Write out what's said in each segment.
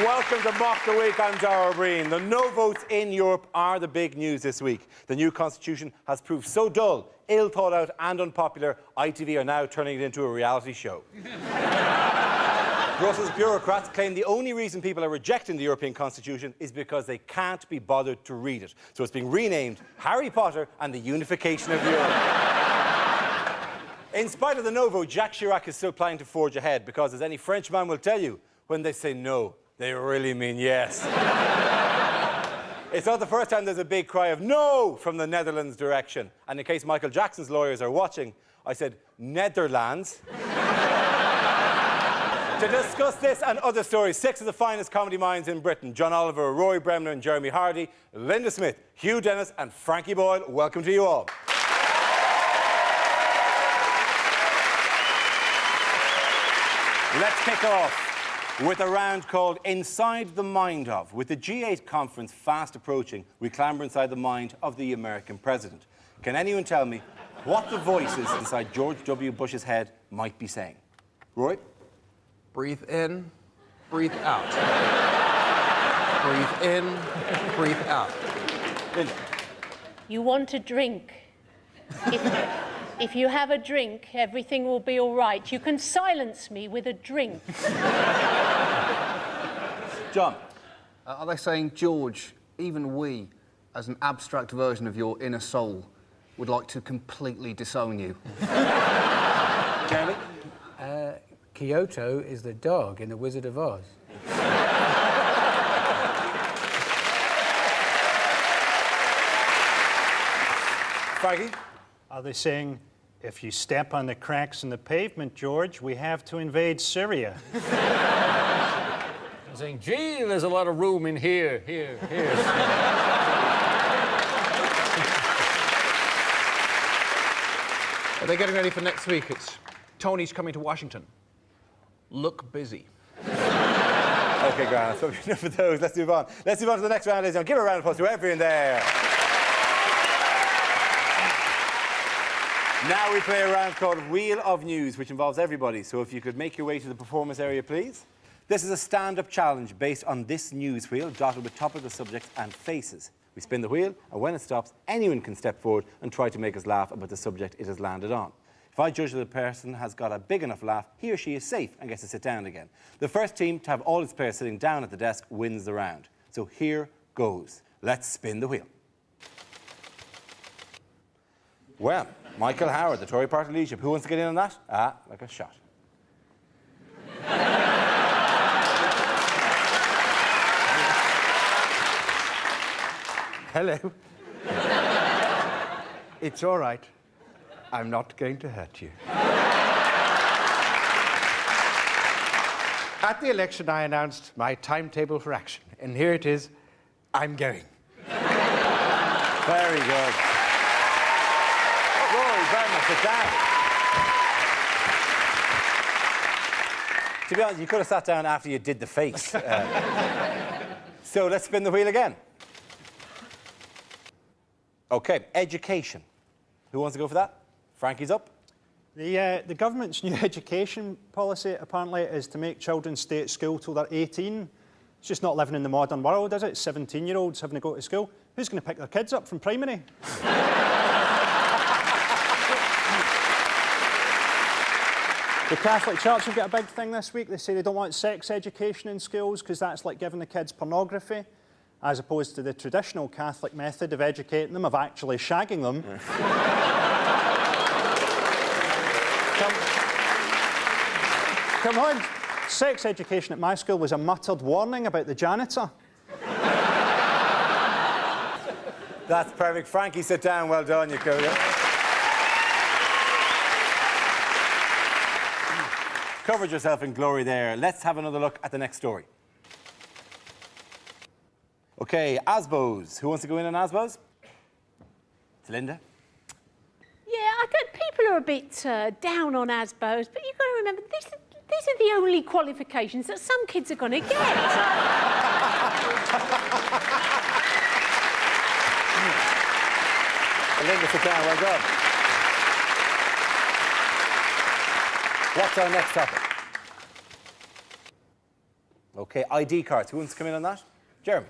Welcome to Mock the Week. I'm Dara Breen. The no votes in Europe are the big news this week. The new constitution has proved so dull, ill thought out and unpopular, ITV are now turning it into a reality show. Brussels bureaucrats claim the only reason people are rejecting the European Constitution is because they can't be bothered to read it. So it's being renamed Harry Potter and the Unification of Europe. In spite of the no vote, Jacques Chirac is still planning to forge ahead because, as any Frenchman will tell you, when they say no, they really mean yes. It's not the first time there's a big cry of no from the Netherlands direction. And in case Michael Jackson's lawyers are watching, I said Netherlands. To discuss this and other stories, 6 of the finest comedy minds in Britain, John Oliver, Rory Bremner and Jeremy Hardy, Linda Smith, Hugh Dennis and Frankie Boyle, welcome to you all. Let's kick off with a round called Inside the Mind of. With the G8 conference fast approaching, we clamber inside the mind of the American president. Can anyone tell me what the voices inside George W. Bush's head might be saying? Roy? Breathe in, breathe out. Breathe in, breathe out. Linda? You want a drink. If you have a drink, everything will be all right. You can silence me with a drink. John? Are they saying, George, even we, as an abstract version of your inner soul, would like to completely disown you? Jeremy? Kyoto is the dog in The Wizard of Oz. Frankie? Are they saying, if you step on the cracks in the pavement, George, we have to invade Syria? I'm saying, gee, there's a lot of room in here. Are they getting ready for next week? It's Tony's coming to Washington. Look busy. OK, Grant, so enough of those. Let's move on. Let's move on to the next round, ladies and gentlemen. Give a round of applause to everyone there. Now we play a round called Wheel of News, which involves everybody. So if you could make your way to the performance area, please. This is a stand-up challenge based on this news wheel, dotted with topical subjects and faces. We spin the wheel, and when it stops, anyone can step forward and try to make us laugh about the subject it has landed on. If I judge that the person has got a big enough laugh, he or she is safe and gets to sit down again. The first team to have all its players sitting down at the desk wins the round. So here goes. Let's spin the wheel. Well, Michael Howard, the Tory party leadership. Who wants to get in on that? Ah, like a shot. Hello. It's all right. I'm not going to hurt you. At the election, I announced my timetable for action, and here it is. I'm going. Very good. Rory Bremner, sit down. To be honest, you could have sat down after you did the face. So let's spin the wheel again. OK, education. Who wants to go for that? Frankie's up. The government's new education policy, apparently, is to make children stay at school till they're 18. It's just not living in the modern world, is it? 17-year-olds having to go to school. Who's going to pick their kids up from primary? The Catholic Church have got a big thing this week. They say they don't want sex education in schools because that's like giving the kids pornography, as opposed to the traditional Catholic method of educating them, of actually shagging them. Come on. Sex education at my school was a muttered warning about the janitor. That's perfect. Frankie, sit down. Well done, you cool. Covered yourself in glory there. Let's have another look at the next story. OK, ASBOs. Who wants to go in on ASBOs? It's Linda. Yeah, I think people are a bit down on ASBOs, but you've got to remember, these are the only qualifications that some kids are going to get. Linda, sit down. Well done. What's our next topic? OK, ID cards. Who wants to come in on that? Jeremy.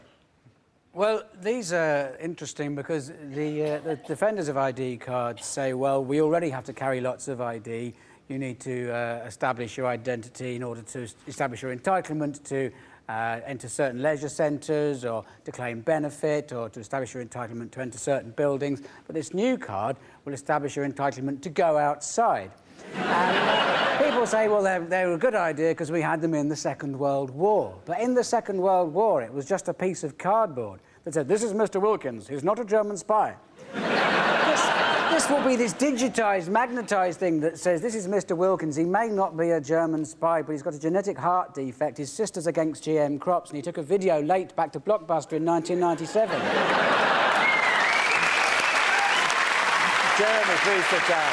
Well, these are interesting because the defenders of ID cards say, well, we already have to carry lots of ID. You need to establish your identity in order to establish your entitlement to enter certain leisure centres or to claim benefit or to establish your entitlement to enter certain buildings. But this new card will establish your entitlement to go outside. And people say, well, they were a good idea because we had them in the Second World War. But in the Second World War, it was just a piece of cardboard that said, this is Mr. Wilkins, he's not a German spy. This will be this digitised, magnetised thing that says, this is Mr. Wilkins, he may not be a German spy, but he's got a genetic heart defect, his sister's against GM crops, and he took a video late back to Blockbuster in 1997. Jeremy, please sit down.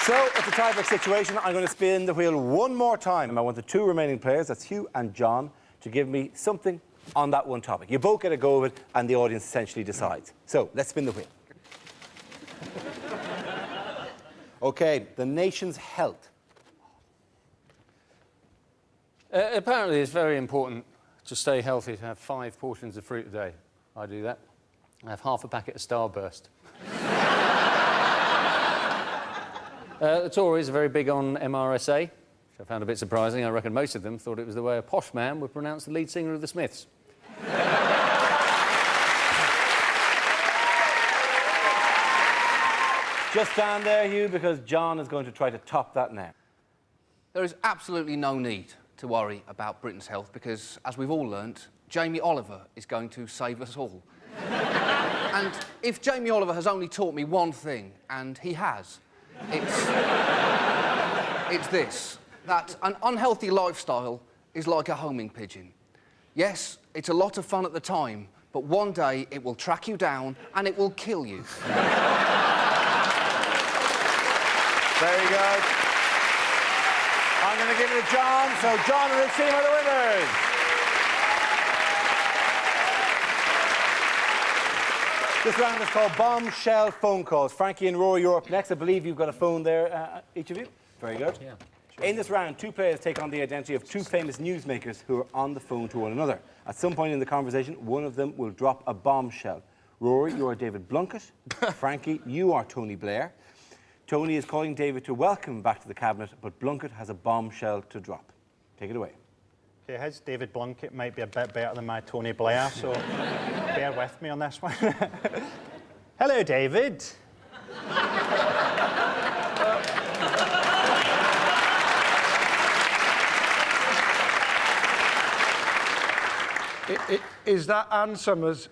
So, it's a tie-break situation. I'm going to spin the wheel one more time. I want the two remaining players, that's Hugh and John, to give me something on that one topic. You both get a go of it, and the audience essentially decides. So, let's spin the wheel. OK, the nation's health. Apparently, it's very important to stay healthy to have 5 portions of fruit a day. I do that. I have half a packet of Starburst. The Tories are very big on MRSA, which I found a bit surprising. I reckon most of them thought it was the way a posh man would pronounce the lead singer of the Smiths. Just stand there, Hugh, because John is going to try to top that now. There is absolutely no need to worry about Britain's health because, as we've all learnt, Jamie Oliver is going to save us all. And if Jamie Oliver has only taught me one thing, and he has, it's this, that an unhealthy lifestyle is like a homing pigeon. Yes, it's a lot of fun at the time, but one day it will track you down and it will kill you. Very good. I'm going to give it to John, so John and his team are the winners. This round is called Bombshell Phone Calls. Frankie and Rory, you're up next. I believe you've got a phone there, each of you. Very good. Yeah. In this round, 2 players take on the identity of 2 famous newsmakers who are on the phone to one another. At some point in the conversation, one of them will drop a bombshell. Rory, you are David Blunkett. Frankie, you are Tony Blair. Tony is calling David to welcome him back to the cabinet, but Blunkett has a bombshell to drop. Take it away. Okay, his David Blunkett might be a bit better than my Tony Blair, so bear with me on this one. Hello, David. Is that Ann Summers?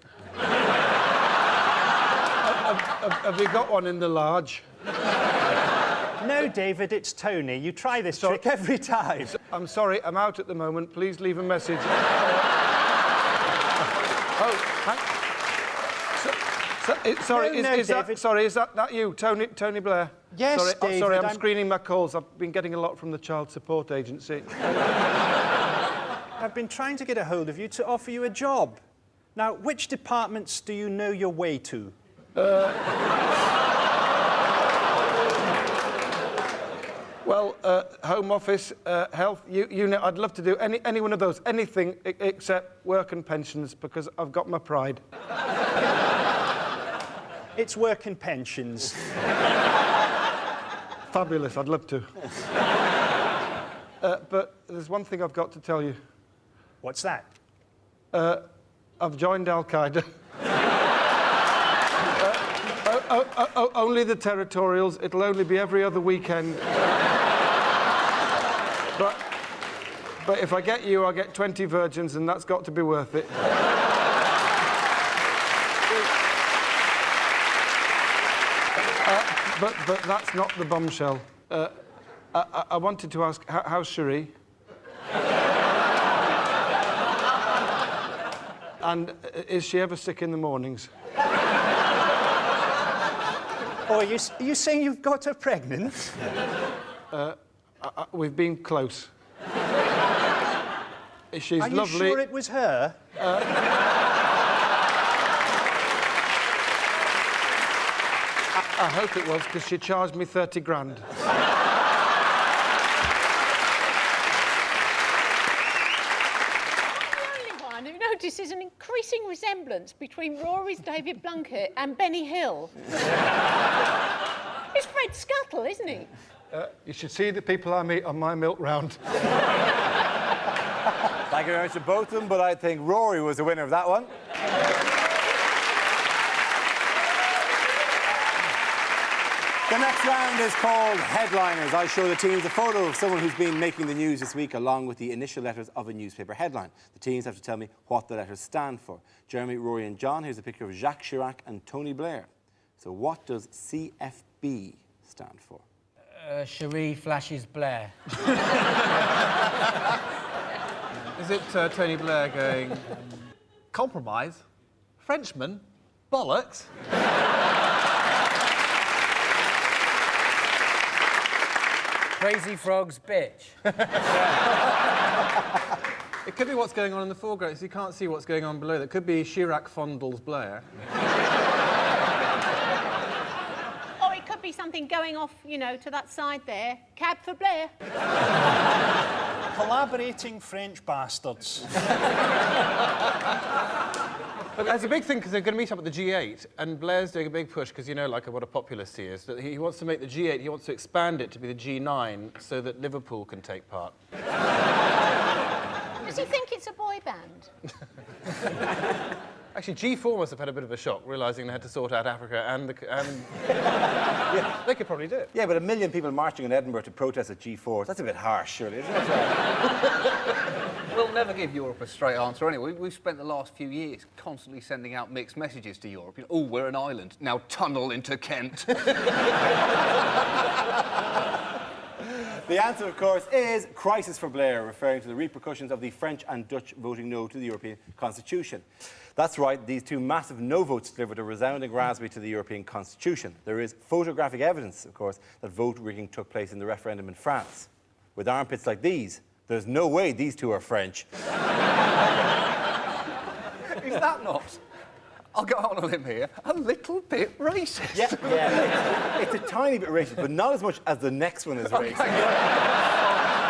Have you got one in the large? No, David, it's Tony. You try this trick every time. I'm sorry, I'm out at the moment. Please leave a message. Sorry, No, is David. that you, Tony Blair? Yes, sorry, David, sorry, I'm I'm- screening my calls. I've been getting a lot from the Child Support Agency. I've been trying to get a hold of you to offer you a job. Now, which departments do you know your way to? Well, Home Office, Health, you know, I'd love to do any one of those, anything except work and pensions, because I've got my pride. It's work and pensions. Fabulous, I'd love to. But there's one thing I've got to tell you. What's that? I've joined Al-Qaeda. Only the territorials. It'll only be every other weekend. But if I get you, I'll get 20 virgins, and that's got to be worth it. But that's not the bombshell. I wanted to ask, how's Cherie? And is she ever sick in the mornings? Oh, are you saying you've got her pregnant? We've been close. She's Are you lovely. sure it was her? I hope it was, because she charged me 30 grand. notices an increasing resemblance between Rory's David Blunkett and Benny Hill. It's Fred Scuttle, isn't he? You should see the people I meet on my milk round. Thank you very much to both of them, but I think Rory was the winner of that one. The next round is called Headliners. I show the teams a photo of someone who's been making the news this week along with the initial letters of a newspaper headline. The teams have to tell me what the letters stand for. Jeremy, Rory and John, here's a picture of Jacques Chirac and Tony Blair. So what does CFB stand for? Cherie flashes Blair. Is it Tony Blair going, compromise? Frenchman? Bollocks? Crazy Frog's bitch. It could be what's going on in the foreground, so you can't see what's going on below. That could be Chirac fondles Blair. Or it could be something going off, you know, to that side there. Cab for Blair. Collaborating French bastards. But there's a big thing because they're going to meet up at the G8, and Blair's doing a big push because you know, like, what a populist he is. That he wants to make the G8, he wants to expand it to be the G9 so that Liverpool can take part. Does he think it's a boy band? Actually, G4 must have had a bit of a shock, realising they had to sort out Africa and yeah, they could probably do it. Yeah, but 1 million people marching in Edinburgh to protest at G4, that's a bit harsh, surely, isn't it? We'll never give Europe a straight answer anyway. We've spent the last few years constantly sending out mixed messages to Europe. You know, oh, we're an island. Now tunnel into Kent. The answer, of course, is Crisis for Blair, referring to the repercussions of the French and Dutch voting no to the European Constitution. That's right, these two massive no votes delivered a resounding raspberry to the European Constitution. There is photographic evidence, of course, that vote rigging took place in the referendum in France. With armpits like these, there's no way these two are French. Is that not? I'll go on a limb here. A little bit racist. Yeah. It's a tiny bit racist, but not as much as the next one is racist.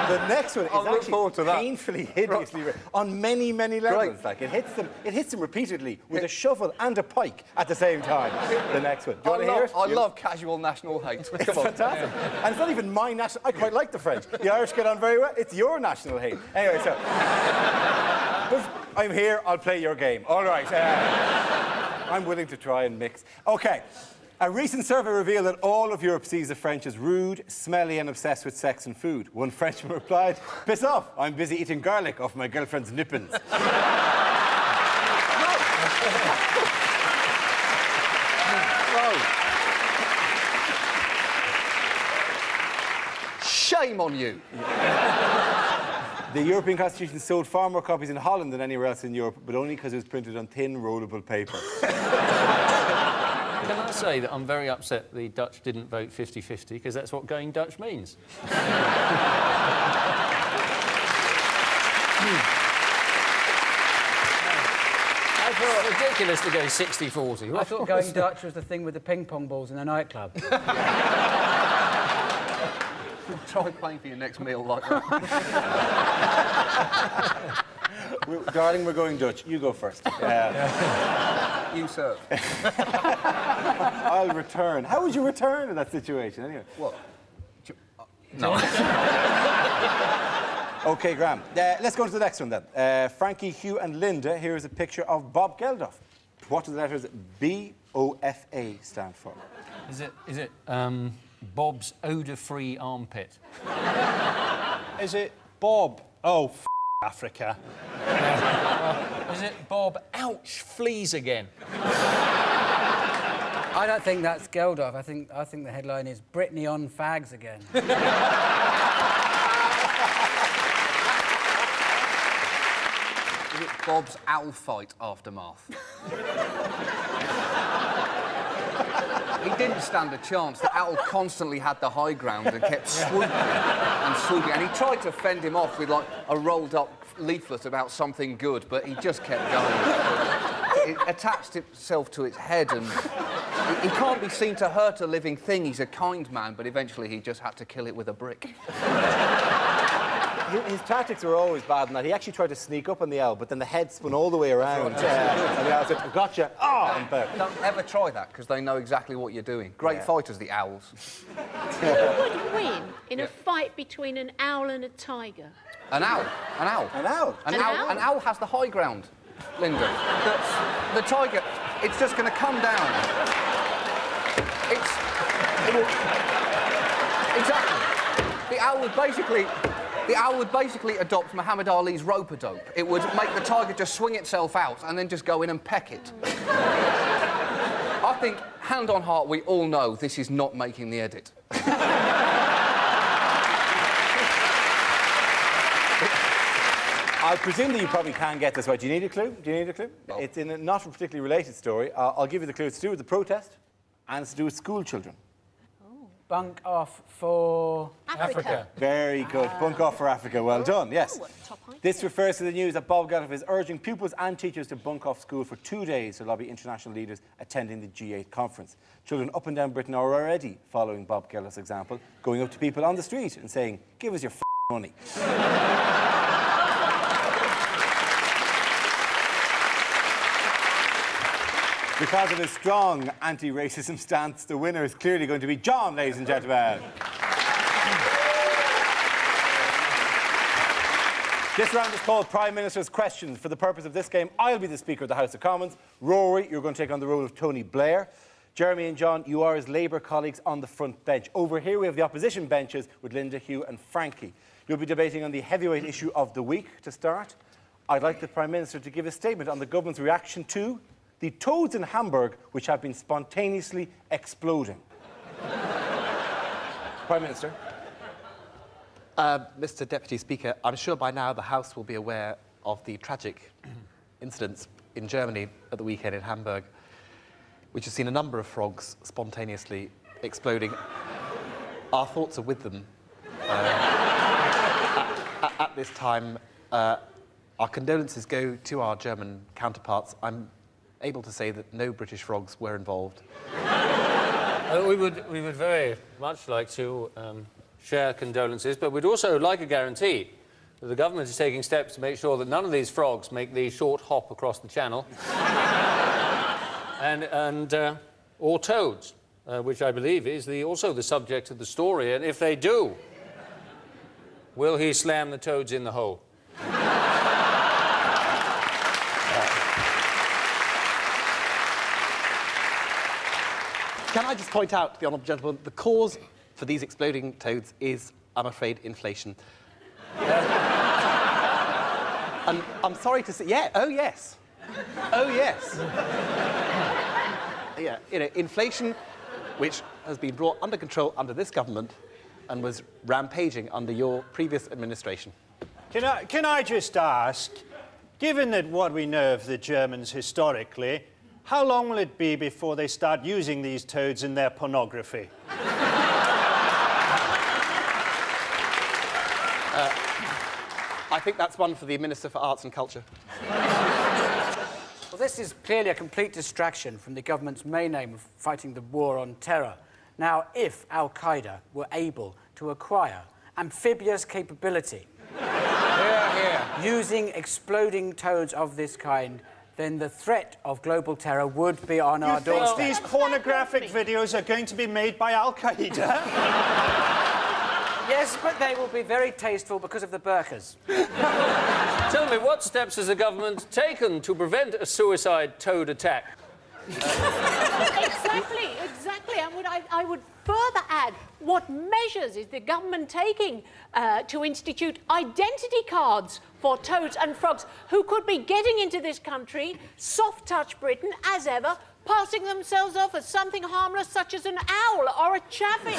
The next one is look forward to actually that. painfully, hideously racist on many, many levels. Great. Like it hits them repeatedly with a shovel and a pike at the same time. The next one. Do you want to hear it? I love casual national hate. It's fantastic. And it's not even my national... I quite like the French. The Irish get on very well. It's your national hate. Anyway, so... But I'm here. I'll play your game. All right. I'm willing to try and mix. OK. A recent survey revealed that all of Europe sees the French as rude, smelly and obsessed with sex and food. One Frenchman replied, "Piss off. I'm busy eating garlic off my girlfriend's nippons." Shame on you. The European Constitution sold far more copies in Holland than anywhere else in Europe, but only because it was printed on thin, rollable paper. Can I say that I'm very upset the Dutch didn't vote 50-50, because that's what going Dutch means. I thought it was ridiculous to go 60-40. I thought going Dutch was the thing with the ping pong balls in a nightclub. Try playing for your next meal like that. Darling, we're going Dutch. You go first. You serve. I'll return. How would you return in that situation, anyway? What? No. OK, Graham. Let's go to the next one, then. Frankie, Hugh and Linda, here is a picture of Bob Geldof. What do the letters BOFA stand for? Is it Bob's odour-free armpit? Is it Bob? Oh, Africa. Is it Bob, ouch, fleas again? I don't think that's Geldof. I think the headline is Britney on fags again. Is it Bob's owl fight aftermath? He didn't stand a chance. The owl constantly had the high ground and kept swooping and swooping. And he tried to fend him off with, like, a rolled-up leaflet about something good, but he just kept going. It attached itself to its head, and he can't be seen to hurt a living thing. He's a kind man, but eventually he just had to kill it with a brick. his tactics were always bad in that he actually tried to sneak up on the owl, but then the head spun all the way around. And the owl said, gotcha. Oh, and Don't ever try that, because they know exactly what you're doing. Great fighters, the owls. Who would win in a fight between an owl and a tiger? An owl. An owl. An owl. An owl? An owl has the high ground, Linda. The tiger, it's just going to come down. Exactly. The owl would basically adopt Muhammad Ali's rope-a-dope. It would make the tiger just swing itself out and then just go in and peck it. I think, hand on heart, we all know this is not making the edit. I presume that you probably can get this right. Do you need a clue? No. It's in a not particularly related story. I'll give you the clue. It's to do with the protest, and it's to do with school children. Bunk off for... Africa. Very good. Bunk off for Africa. Well done, yes. This refers to the news that Bob Geldof is urging pupils and teachers to bunk off school for 2 days to lobby international leaders attending the G8 conference. Children up and down Britain are already following Bob Geldof's example, going up to people on the street and saying, give us your money. Because of his strong anti-racism stance, the winner is clearly going to be John, ladies and gentlemen. This round is called Prime Minister's Questions. For the purpose of this game, I'll be the Speaker of the House of Commons. Rory, you're going to take on the role of Tony Blair. Jeremy and John, you are his Labour colleagues on the front bench. Over here, we have the opposition benches with Linda, Hugh and Frankie. You'll be debating on the heavyweight issue of the week to start. I'd like the Prime Minister to give a statement on the government's reaction to the toads in Hamburg, which have been spontaneously exploding. Prime Minister. Mr. Deputy Speaker, I'm sure by now the House will be aware of the tragic incidents in Germany at the weekend in Hamburg, which has seen a number of frogs spontaneously exploding. Our thoughts are with them at this time. Our condolences go to our German counterparts. I'm able to say that no British frogs were involved. We would very much like to share condolences, but we'd also like a guarantee that the government is taking steps to make sure that none of these frogs make the short hop across the channel. Or toads, which I believe is also the subject of the story. And if they do, will he slam the toads in the hole? Can I just point out to the honourable gentleman, the cause for these exploding toads is, I'm afraid, inflation. And I'm sorry to say... Yeah, oh, yes. Oh, yes. Yeah, you know, inflation, which has been brought under control under this government and was rampaging under your previous administration. Can I just ask, given that what we know of the Germans historically, how long will it be before they start using these toads in their pornography? I think that's one for the Minister for Arts and Culture. Well, this is clearly a complete distraction from the government's main aim of fighting the war on terror. Now, if Al-Qaeda were able to acquire amphibious capability using exploding toads of this kind, then the threat of global terror would be on our doorstep. These pornographic videos are going to be made by Al-Qaeda? Yes, but they will be very tasteful because of the burqas. Tell me, what steps has the government taken to prevent a suicide toad attack? Exactly. And I would further add, what measures is the government taking to institute identity cards for toads and frogs who could be getting into this country, soft-touch Britain, as ever, passing themselves off as something harmless such as an owl or a chaffinch?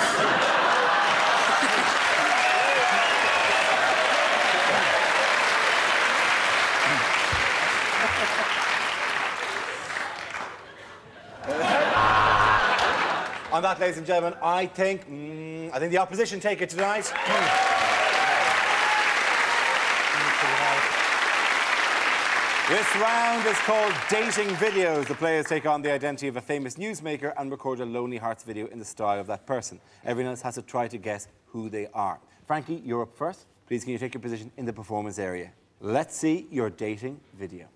On that, ladies and gentlemen, I think the opposition take it tonight. This round is called Dating Videos. The players take on the identity of a famous newsmaker and record a Lonely Hearts video in the style of that person. Everyone else has to try to guess who they are. Frankie, you're up first. Please can you take your position in the performance area. Let's see your dating video.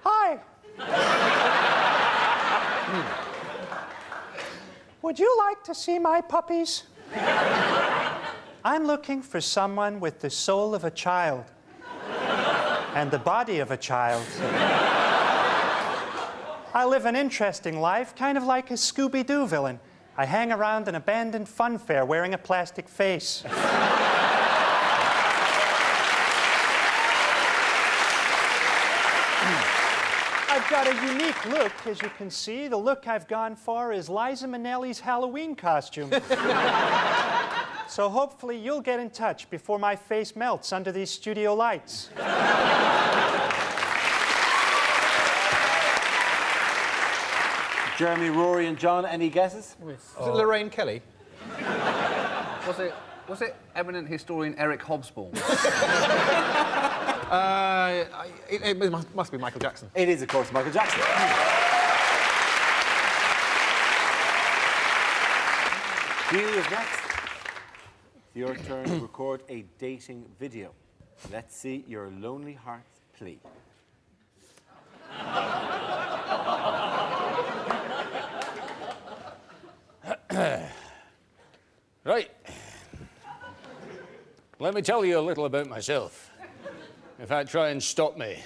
Hi. Would you like to see my puppies? I'm looking for someone with the soul of a child and the body of a child. I live an interesting life, kind of like a Scooby-Doo villain. I hang around an abandoned fun fair wearing a plastic face. I've got a unique look, as you can see. The look I've gone for is Liza Minnelli's Halloween costume. So hopefully you'll get in touch before my face melts under these studio lights. Jeremy, Rory and John, any guesses? Was it Lorraine Kelly? Was it eminent historian Eric Hobsbawm? It must be Michael Jackson. It is, of course, Michael Jackson. Hugh is next. It's your turn to record a dating video. Let's see your lonely heart's plea. Right. Let me tell you a little about myself. In fact, try and stop me.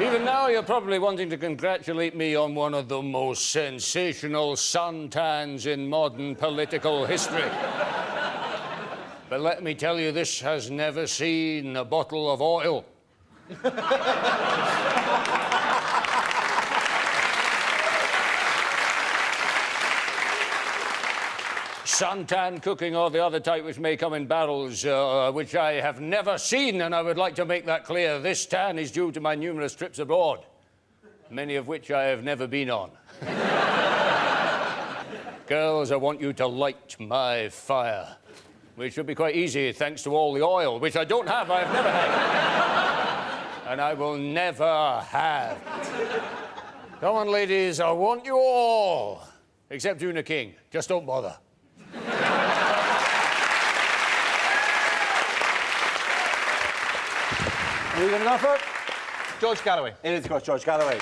Even now, you're probably wanting to congratulate me on one of the most sensational suntans in modern political history. But let me tell you, this has never seen a bottle of oil. Suntan cooking or the other type which may come in barrels, which I have never seen, and I would like to make that clear. This tan is due to my numerous trips abroad, many of which I have never been on. Girls, I want you to light my fire, which should be quite easy thanks to all the oil, which I don't have, I have never had. And I will never have. Come on, ladies, I want you all, except Una King. Just don't bother. Who are you going to go for? George Galloway. It is, of course, George Galloway.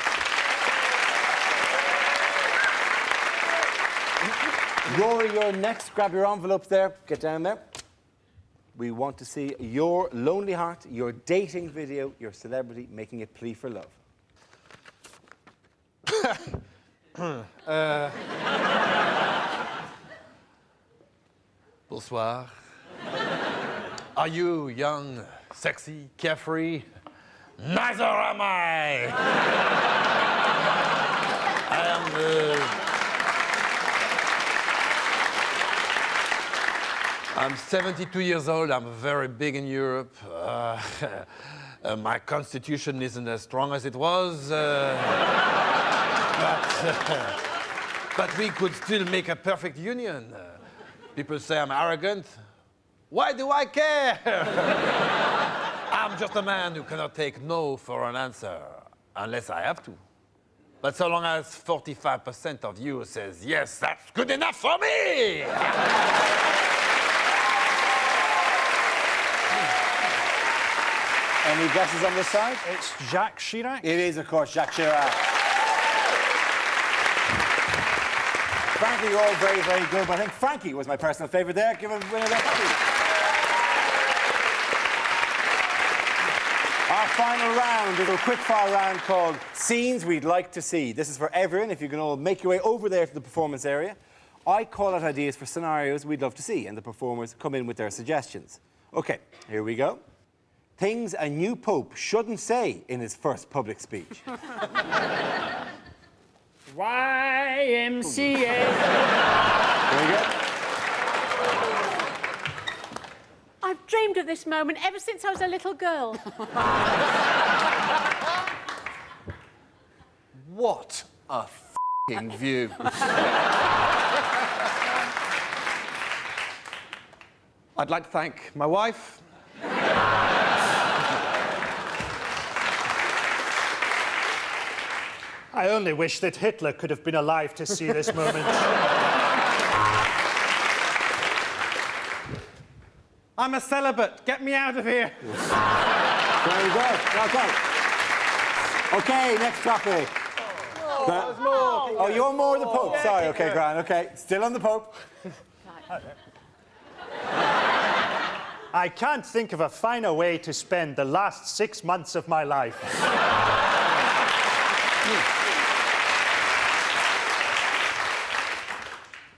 Rory, you're next. Grab your envelopes there. Get down there. We want to see your lonely heart, your dating video, your celebrity making a plea for love. Bonsoir. Are you young, sexy, carefree? Neither am I! I'm 72 years old. I'm very big in Europe. My constitution isn't as strong as it was. But we could still make a perfect union. People say I'm arrogant. Why do I care? I'm just a man who cannot take no for an answer, unless I have to. But so long as 45% of you says, yes, that's good enough for me! Any guesses on this side? It's Jacques Chirac. It is, of course, Jacques Chirac. Frankly, you're all very, very good, but I think Frankie was my personal favourite there. Give him a winner there. Our final round is a quick-fire round called Scenes We'd Like to See. This is for everyone, if you can all make your way over there to the performance area. I call out ideas for scenarios we'd love to see, and the performers come in with their suggestions. OK, here we go. Things a new pope shouldn't say in his first public speech. YMCA. There you go. I've dreamed of this moment ever since I was a little girl. What a f***ing view. I'd like to thank my wife. I only wish that Hitler could have been alive to see this moment. I'm a celibate. Get me out of here. Very good. Well done. OK, next topic. Oh, you're more the Pope. Sorry, OK, Gran. OK, still on the Pope. I can't think of a finer way to spend the last 6 months of my life.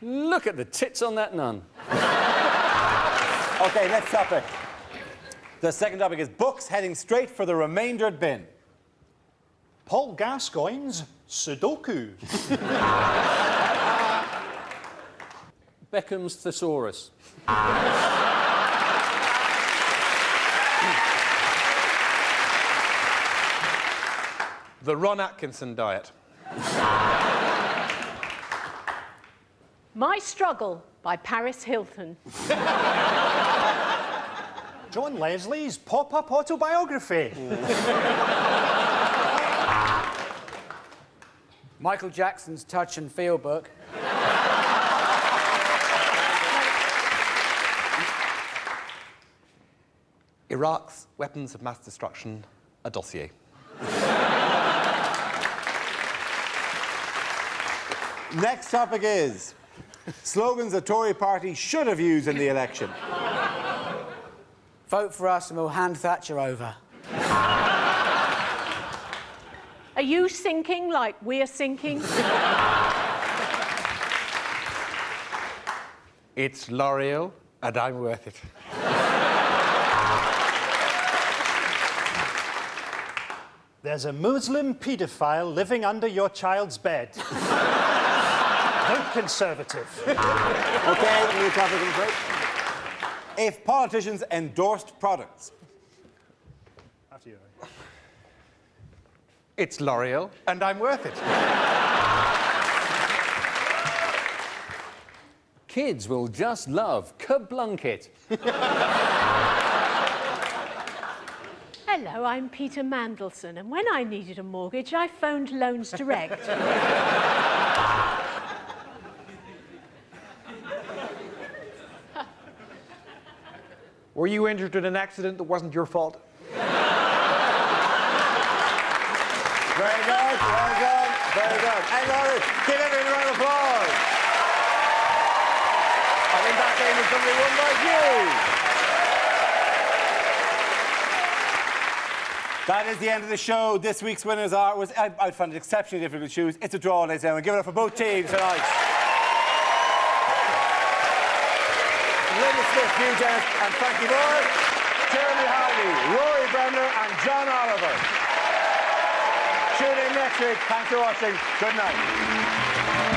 Look at the tits on that nun. OK, next topic. The second topic is books heading straight for the remaindered bin. Paul Gascoigne's Sudoku. Beckham's Thesaurus. The Ron Atkinson diet. My Struggle by Paris Hilton. John Leslie's pop-up autobiography. Michael Jackson's Touch and Feel book. Iraq's weapons of mass destruction, a dossier. Next topic is slogans the Tory party should have used in the election. Vote for us and we'll hand Thatcher over. Are you sinking like we're sinking? It's L'Oreal, and I'm worth it. There's a Muslim paedophile living under your child's bed. Vote Conservative. OK, new topic in break. If politicians endorsed products. After you. It's L'Oreal, and I'm worth it. Kids will just love Kablunkit. Hello, I'm Peter Mandelson, and when I needed a mortgage, I phoned Loans Direct. Were you injured in an accident that wasn't your fault? Very good, well done, very good. And Laurie, give everyone a round of applause. I think that game is going to be won by you. That is the end of the show. This week's winners are... I found it exceptionally difficult to choose. It's a draw, ladies and gentlemen. Give it up for both teams tonight. Linda Smith, Hugh Dennis and Frankie Moore, Jeremy Harvey, Rory Bremner and John Oliver. Tune in next week. Thanks for watching. Good night.